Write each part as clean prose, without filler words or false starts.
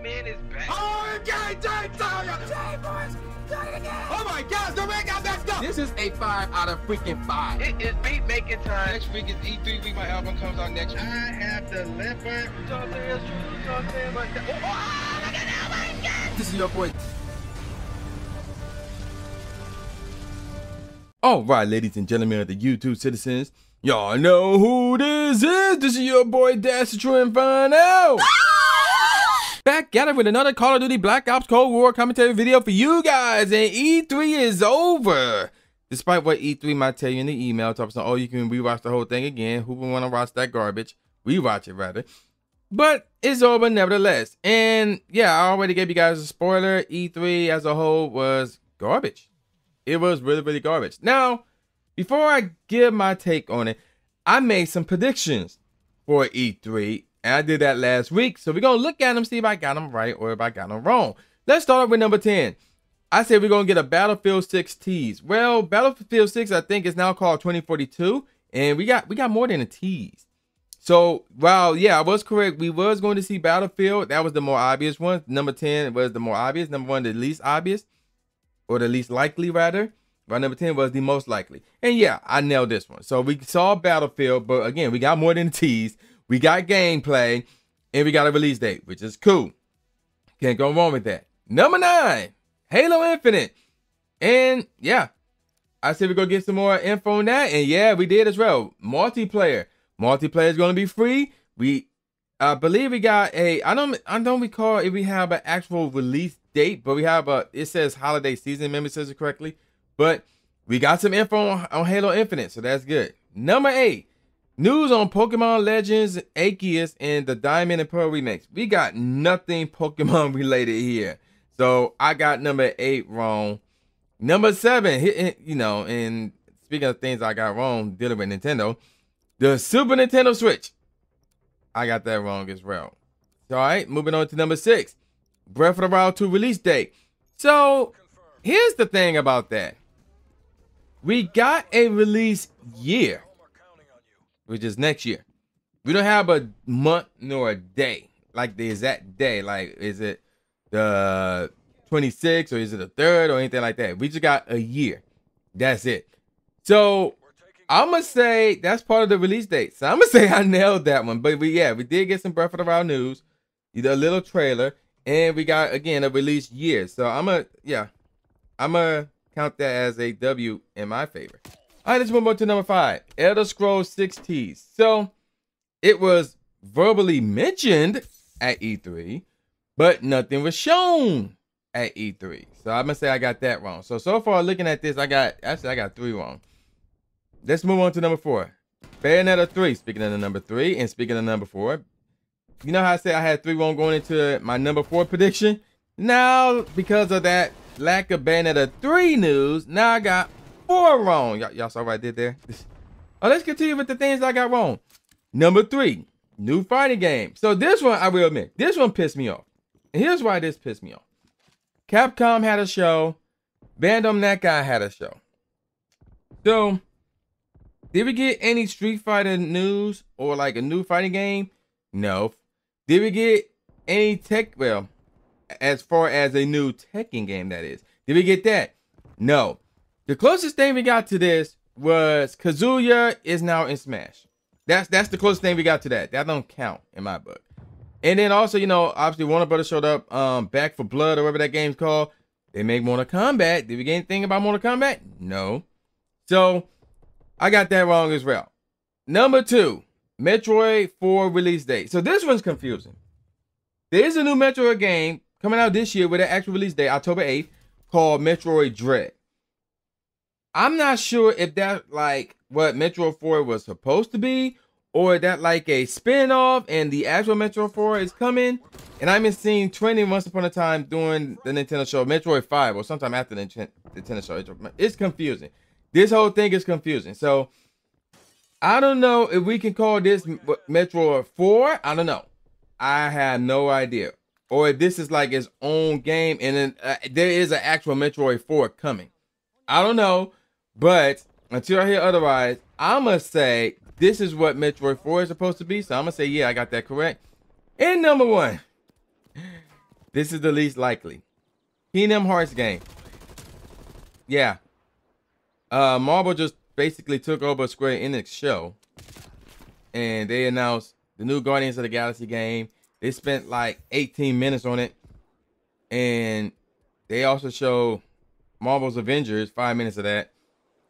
man is back. Oh, my gosh, the man got messed up. This is a 5 out of freaking 5. It is beat making time. Next week is E3 week. My album comes out next week. I have delivered. You know what I'm saying? That's true. You know what I'm saying? But oh, look at that! Oh my God! This is your boy. All right, ladies and gentlemen of the YouTube citizens, y'all know who this is. This is your boy Dash the True Inferno. Back at it with another Call of Duty Black Ops Cold War commentary video for you guys, and E3 is over. Despite what E3 might tell you in the email, talking about, oh, you can rewatch the whole thing again. Who would want to watch that garbage? Rewatch it rather. But it's over nevertheless. And yeah, I already gave you guys a spoiler. E3 as a whole was garbage. It was really, really garbage. Now, before I give my take on it, I made some predictions for E3. And I did that last week. So we're going to look at them, see if I got them right or if I got them wrong. Let's start with number 10. I said we're going to get a Battlefield 6 tease. Well, Battlefield 6, I think, is now called 2042. And we got more than a tease. So, while, yeah, I was correct. We was going to see Battlefield. That was the more obvious one. Number 10 was the more obvious. Number 1, the least obvious. Or the least likely, rather. But number 10 was the most likely. And yeah, I nailed this one. So we saw Battlefield, but again, we got more than a tease. We got gameplay, and we got a release date, which is cool. Can't go wrong with that. Number 9, Halo Infinite. And yeah, I said we're going to get some more info on that. And yeah, we did as well. Multiplayer. Multiplayer is going to be free. I believe we got a, I don't recall if we have an actual release date, but we have it says holiday season, memory says it correctly. But we got some info on Halo Infinite, so that's good. Number 8, news on Pokemon Legends Arceus and the Diamond and Pearl remakes. We got nothing Pokemon related here. So I got number 8 wrong. Number 7, you know, and speaking of things I got wrong dealing with Nintendo, the Super Nintendo Switch. I got that wrong as well. So, all right, moving on to number 6, Breath of the Wild 2 release date. So here's the thing about that. We got a release year, which is next year. We don't have a month nor a day, like the exact day. Like, is it the 26th or is it the 3rd or anything like that? We just got a year. That's it. So I'm going to say that's part of the release date. So I'm going to say I nailed that one. But we did get some Breath of the Wild news, a little trailer, and we got, again, a release year. So I'm going to count that as a W in my favor. All right, let's move on to number 5, Elder Scrolls 6 tease. So it was verbally mentioned at E3, but nothing was shown at E3. So I'm gonna say I got that wrong. So far looking at this, I got 3 wrong. Let's move on to number 4, Bayonetta 3. Speaking of the number 3 and speaking of number 4, you know how I said I had 3 wrong going into my number 4 prediction? Now, because of that lack of Bayonetta 3 news, now I got 4 wrong. Y'all saw what I did there? Oh, let's continue with the things I got wrong. Number 3, new fighting game. So this one, I will admit, this one pissed me off. And here's why this pissed me off. Capcom had a show. Bandom that guy had a show. So, did we get any Street Fighter news or like a new fighting game? No. Did we get any tech, well, as far as a new Tekken game, that is. Did we get that? No. The closest thing we got to this was Kazuya is now in Smash. That's the closest thing we got to that. That don't count in my book. And then also, you know, obviously Warner Brothers showed up, Back for Blood or whatever that game's called. They make Mortal Kombat. Did we get anything about Mortal Kombat? No. So I got that wrong as well. Number 2, Metroid 4 release date. So this one's confusing. There is a new Metroid game coming out this year with an actual release date, October 8th, called Metroid Dread. I'm not sure if that like what Metroid 4 was supposed to be, or that like a spin-off and the actual Metroid 4 is coming. And I've been seeing trending once upon a time during the Nintendo show, Metroid 5, or sometime after the Nintendo show. It's confusing. This whole thing is confusing. So I don't know if we can call this Metroid 4. I don't know. I have no idea. Or if this is like its own game and then there is an actual Metroid 4 coming. I don't know. But until I hear otherwise, I'm going to say this is what Metroid 4 is supposed to be. So I'm going to say, yeah, I got that correct. And number 1, This is the least likely. Kingdom Hearts game. Yeah. Marvel just basically took over Square Enix show. And they announced the new Guardians of the Galaxy game. They spent like 18 minutes on it. And they also showed Marvel's Avengers, 5 minutes of that.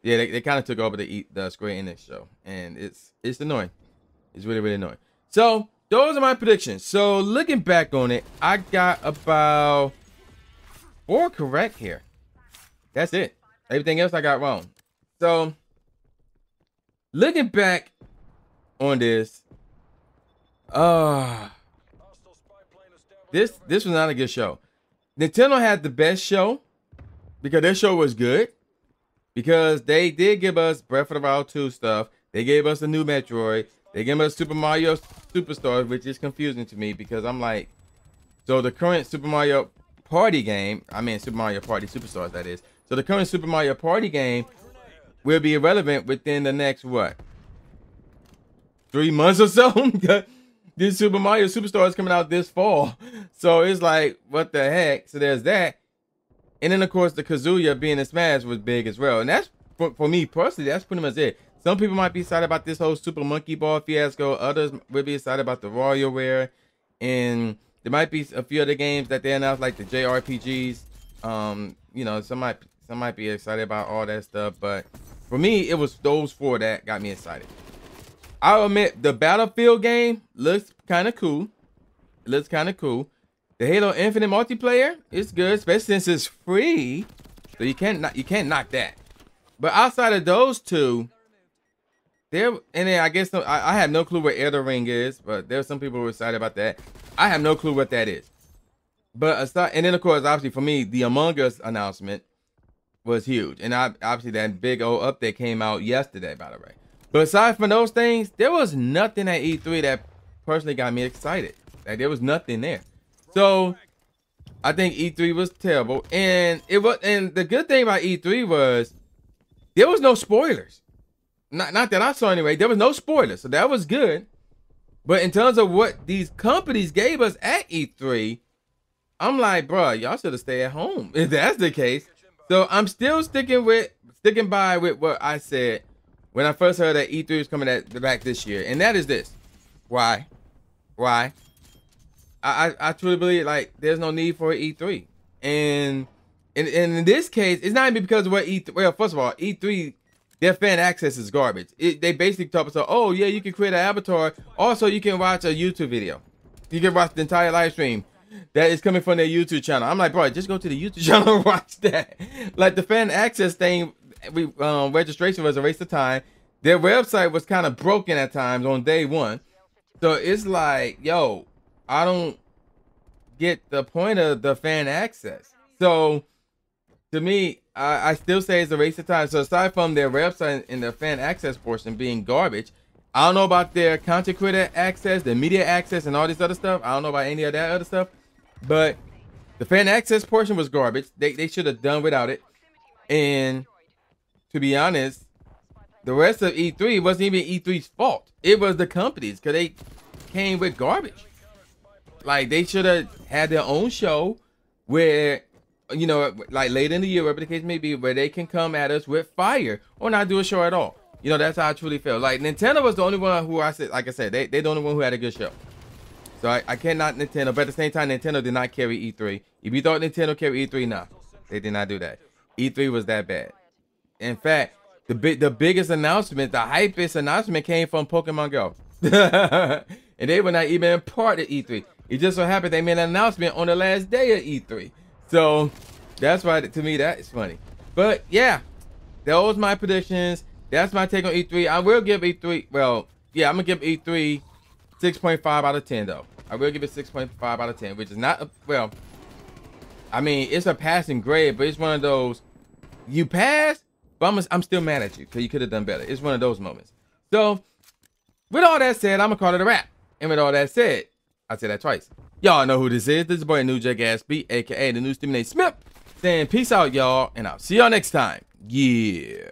Yeah, they kind of took over the Square Enix show. And it's annoying. It's really, really annoying. So, those are my predictions. So, looking back on it, I got about 4 correct here. That's it. Everything else I got wrong. So, looking back on this, this was not a good show. Nintendo had the best show because their show was good. Because they did give us Breath of the Wild 2 stuff. They gave us a new Metroid. They gave us Super Mario Superstars, which is confusing to me because I'm like, so the current Super Mario Party game, I mean Super Mario Party Superstars, that is. So the current Super Mario Party game will be irrelevant within the next, what, 3 months or so? This Super Mario Superstars is coming out this fall. So it's like, what the heck? So there's that. And then, of course, the Kazuya being in Smash was big as well. And that's, for me personally, that's pretty much it. Some people might be excited about this whole Super Monkey Ball fiasco. Others will be excited about the WarioWare. And there might be a few other games that they announced, like the JRPGs. You know, some might be excited about all that stuff. But for me, it was those 4 that got me excited. I'll admit, the Battlefield game looks kind of cool. It looks kind of cool. The Halo Infinite multiplayer is good, especially since it's free. So you can't knock that. But outside of those 2, and then I guess I have no clue what Elden Ring is, but there's some people who are excited about that. I have no clue what that is. But aside, and then of course, obviously for me, the Among Us announcement was huge, and obviously that big old update came out yesterday, by the way. But aside from those things, there was nothing at E3 that personally got me excited. Like there was nothing there. So I think E3 was terrible, and the good thing about E3 was there was no spoilers. Not that I saw anyway. There was no spoilers, so that was good. But in terms of what these companies gave us at E3, I'm like, bro, y'all should have stayed at home if that's the case. So I'm still sticking by with what I said when I first heard that E3 was coming back this year, and that is this: why? I truly believe like there's no need for E3, and in this case, it's not even because of what E3. Well, first of all, E3. Their fan access is garbage. They basically talk about, oh yeah, you can create an avatar. Also, you can watch a YouTube video. You can watch the entire live stream that is coming from their YouTube channel. I'm like, bro, just go to the YouTube channel and watch that. Like the fan access thing, registration was a waste of time. Their website was kind of broken at times on day 1. So it's like, yo, I don't get the point of the fan access. So to me, I still say it's a waste of time. So aside from their website and the fan access portion being garbage, I don't know about their content creator access, the media access, and all this other stuff. I don't know about any of that other stuff. But the fan access portion was garbage. They should have done without it. And to be honest, the rest of E3 wasn't even E3's fault. It was the companies, because they came with garbage. Like they should have had their own show where, you know, like later in the year, whatever the case may be, where they can come at us with fire or not do a show at all. You know, that's how I truly feel. Like Nintendo was the only one who like I said, they're the only one who had a good show. So I cannot Nintendo, but at the same time, Nintendo did not carry E3. If you thought Nintendo carried E3, nah, they did not do that. E3 was that bad. In fact, the biggest announcement, the hypest announcement came from Pokemon Go. And they were not even part of E3. It just so happened they made an announcement on the last day of E3. So that's why, to me, that is funny. But yeah, those my predictions. That's my take on E3. I will give E3, well, yeah, I'm gonna give E3 6.5 out of 10 though. I will give it 6.5 out of 10, which is not, well, I mean, it's a passing grade, but it's one of those, you passed, but I'm still mad at you because you could have done better. It's one of those moments. So with all that said, I'm gonna call it a wrap. And with all that said, I said that twice. Y'all know who this is. This is boy New J Gatsby, aka the new Stimulate Smith. Saying peace out, y'all, and I'll see y'all next time. Yeah.